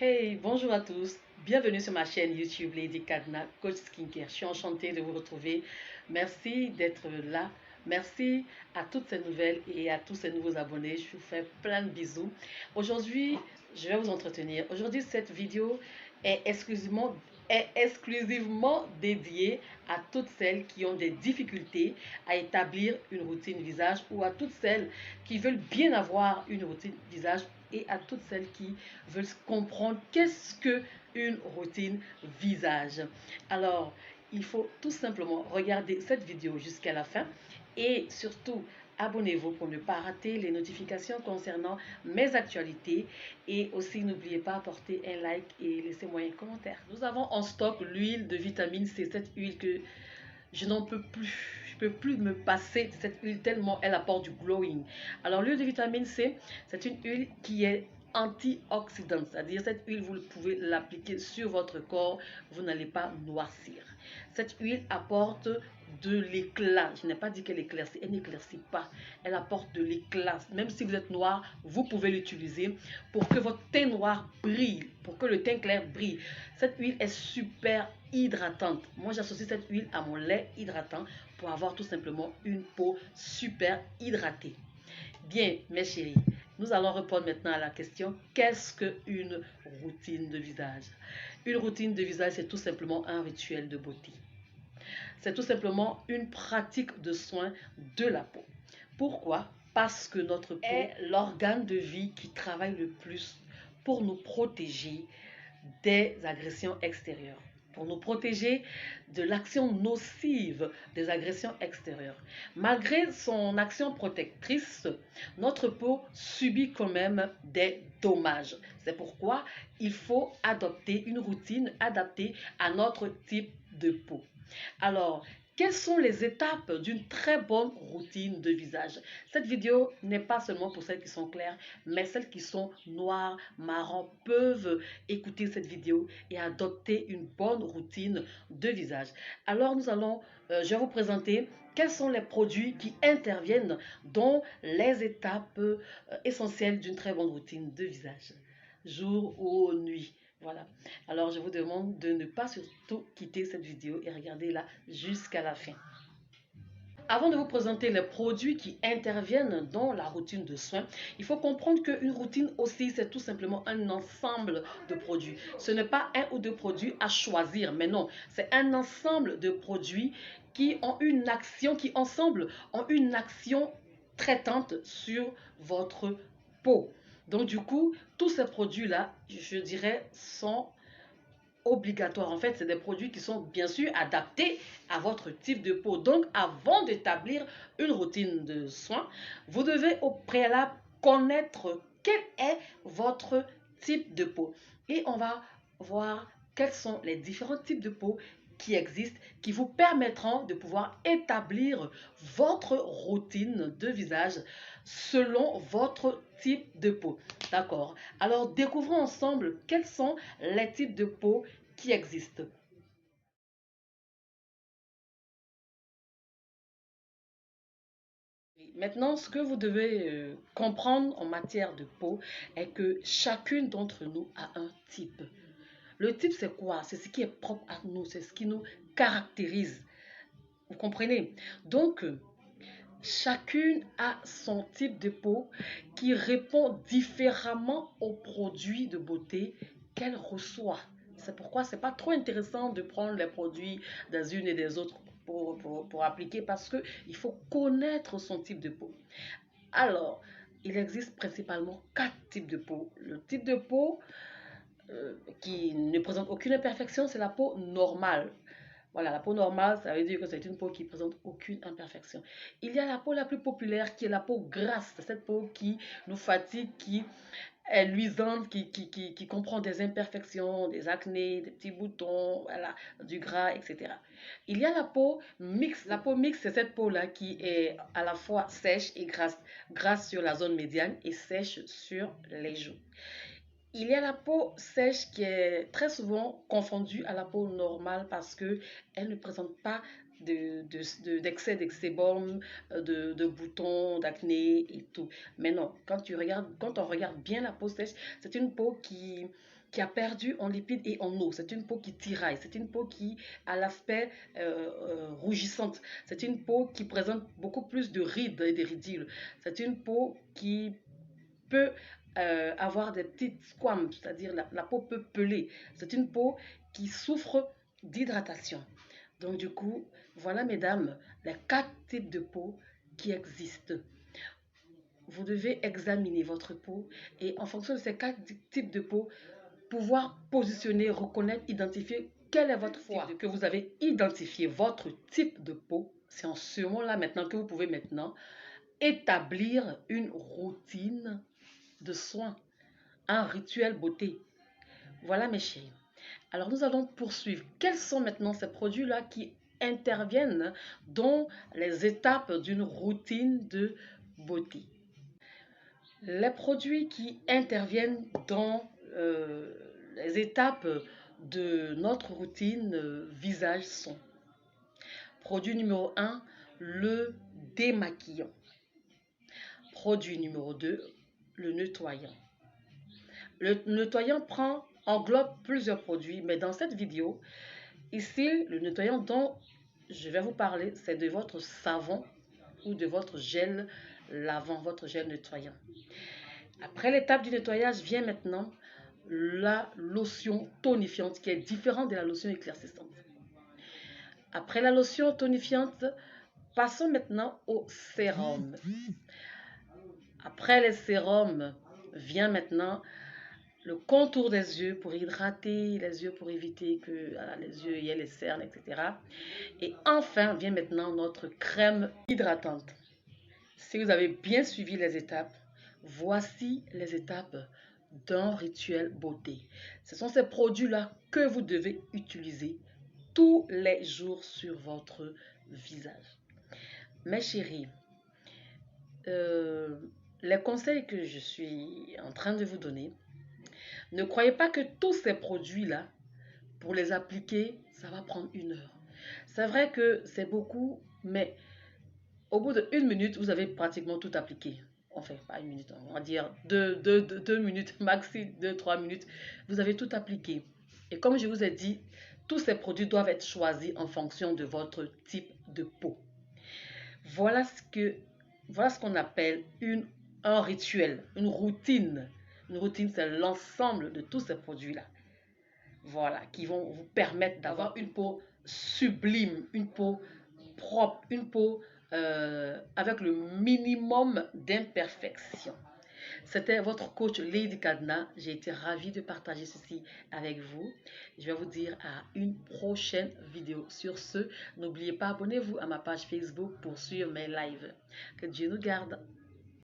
Hey, bonjour à tous. Bienvenue sur ma chaîne YouTube Lady Kadna, coach skincare. Je suis enchantée de vous retrouver. Merci d'être là. Merci à toutes ces nouvelles et à tous ces nouveaux abonnés. Je vous fais plein de bisous. Aujourd'hui, je vais vous entretenir. Aujourd'hui, cette vidéo est exclusivement dédiée à toutes celles qui ont des difficultés à établir une routine visage ou à toutes celles qui veulent bien avoir une routine visage et à toutes celles qui veulent comprendre qu'est-ce que une routine visage. Alors, il faut tout simplement regarder cette vidéo jusqu'à la fin et surtout abonnez-vous pour ne pas rater les notifications concernant mes actualités et aussi n'oubliez pas d'apporter un like et laissez-moi un commentaire. Nous avons en stock l'huile de vitamine C, cette huile que je n'en peux plus. Je peux plus me passer de cette huile tellement elle apporte du glowing. Alors l'huile de vitamine C, c'est une huile qui est antioxydante, c'est-à-dire cette huile vous pouvez l'appliquer sur votre corps, vous n'allez pas noircir. Cette huile apporte de l'éclat. Je n'ai pas dit qu'elle éclaircit, elle n'éclaircit pas. Elle apporte de l'éclat. Même si vous êtes noir, vous pouvez l'utiliser pour que votre teint noir brille, pour que le teint clair brille. Cette huile est super hydratante. Moi, j'associe cette huile à mon lait hydratant pour avoir tout simplement une peau super hydratée. Bien, mes chéris, nous allons répondre maintenant à la question, qu'est-ce qu'une routine de visage? Une routine de visage, c'est tout simplement un rituel de beauté. C'est tout simplement une pratique de soin de la peau. Pourquoi? Parce que notre peau est l'organe de vie qui travaille le plus pour nous protéger des agressions extérieures, pour nous protéger de l'action nocive des agressions extérieures. Malgré son action protectrice, notre peau subit quand même des dommages. C'est pourquoi il faut adopter une routine adaptée à notre type de peau. Alors, quelles sont les étapes d'une très bonne routine de visage? Cette vidéo n'est pas seulement pour celles qui sont claires, mais celles qui sont noires, marron peuvent écouter cette vidéo et adopter une bonne routine de visage. Alors, je vais vous présenter quels sont les produits qui interviennent dans les étapes essentielles d'une très bonne routine de visage, jour ou nuit. Voilà. Alors, je vous demande de ne pas surtout quitter cette vidéo et regarder là jusqu'à la fin. Avant de vous présenter les produits qui interviennent dans la routine de soins, il faut comprendre qu'une routine aussi, c'est tout simplement un ensemble de produits. Ce n'est pas un ou deux produits à choisir, mais non, c'est un ensemble de produits qui ont une action, qui ensemble ont une action traitante sur votre peau. Donc du coup, tous ces produits-là, je dirais, sont obligatoires. En fait, c'est des produits qui sont bien sûr adaptés à votre type de peau. Donc, avant d'établir une routine de soins, vous devez au préalable connaître quel est votre type de peau. Et on va voir quels sont les différents types de peau qui existent, qui vous permettront de pouvoir établir votre routine de visage selon votre type de peau. D'accord? Alors, découvrons ensemble quels sont les types de peau qui existent. Maintenant, ce que vous devez comprendre en matière de peau est que chacune d'entre nous a un type. Le type, c'est quoi? C'est ce qui est propre à nous, c'est ce qui nous caractérise. Vous comprenez? Donc, chacune a son type de peau qui répond différemment aux produits de beauté qu'elle reçoit. C'est pourquoi c'est pas trop intéressant de prendre les produits des unes et des autres pour appliquer parce qu'il faut connaître son type de peau. Alors, il existe principalement 4 types de peau. Le type de peau qui ne présente aucune imperfection, c'est la peau normale. Voilà, la peau normale, ça veut dire que c'est une peau qui ne présente aucune imperfection. Il y a la peau la plus populaire qui est la peau grasse, cette peau qui nous fatigue, qui est luisante, qui comprend des imperfections, des acnés, des petits boutons, voilà, du gras, etc. Il y a la peau mixte. La peau mixte, c'est cette peau-là qui est à la fois sèche et grasse. Grasse sur la zone médiane et sèche sur les joues. Il y a la peau sèche qui est très souvent confondue à la peau normale parce qu'elle ne présente pas d'excès de sébum, de boutons, d'acné et tout. Mais non, quand on regarde bien la peau sèche, c'est une peau qui a perdu en lipides et en eau. C'est une peau qui tiraille, c'est une peau qui a l'aspect rougissante, c'est une peau qui présente beaucoup plus de rides et de ridules, c'est une peau qui peut avoir des petites squames, c'est-à-dire la peau peut peler, c'est une peau qui souffre d'hydratation. Donc du coup, voilà mesdames, les 4 types de peau qui existent. Vous devez examiner votre peau et en fonction de ces 4 types de peau, pouvoir positionner, reconnaître, identifier quelle est votre foi. Que vous avez identifié votre type de peau, c'est en ce moment-là maintenant que vous pouvez maintenant établir une routine de soins, un rituel beauté. Voilà mes chéris. Alors nous allons poursuivre. Quels sont maintenant ces produits-là qui interviennent dans les étapes d'une routine de beauté? Les produits qui interviennent dans les étapes de notre routine visage sont: produit numéro 1, le démaquillant. Produit numéro 2, le nettoyant. Le nettoyant englobe plusieurs produits, mais dans cette vidéo, ici, le nettoyant dont je vais vous parler, c'est de votre savon ou de votre gel lavant, votre gel nettoyant. Après l'étape du nettoyage, vient maintenant la lotion tonifiante qui est différente de la lotion éclaircissante. Après la lotion tonifiante, passons maintenant au sérum. Après les sérums, vient maintenant le contour des yeux pour hydrater les yeux, pour éviter que les yeux y aient les cernes, etc. Et enfin, vient maintenant notre crème hydratante. Si vous avez bien suivi les étapes, voici les étapes d'un rituel beauté. Ce sont ces produits-là que vous devez utiliser tous les jours sur votre visage. Mes chéris, les conseils que je suis en train de vous donner, ne croyez pas que tous ces produits-là, pour les appliquer, ça va prendre 1 heure. C'est vrai que c'est beaucoup, mais au bout d'1 minute, vous avez pratiquement tout appliqué. Enfin, pas 1 minute, on va dire 2 minutes, maxi 2-3 minutes. Vous avez tout appliqué. Et comme je vous ai dit, tous ces produits doivent être choisis en fonction de votre type de peau. Voilà ce qu'on appelle un rituel, une routine. Une routine, c'est l'ensemble de tous ces produits-là. Voilà, qui vont vous permettre d'avoir une peau sublime, une peau propre, une peau avec le minimum d'imperfection. C'était votre coach Lady Kadna. J'ai été ravie de partager ceci avec vous. Je vais vous dire à une prochaine vidéo. Sur ce, n'oubliez pas, abonnez-vous à ma page Facebook pour suivre mes lives. Que Dieu nous garde.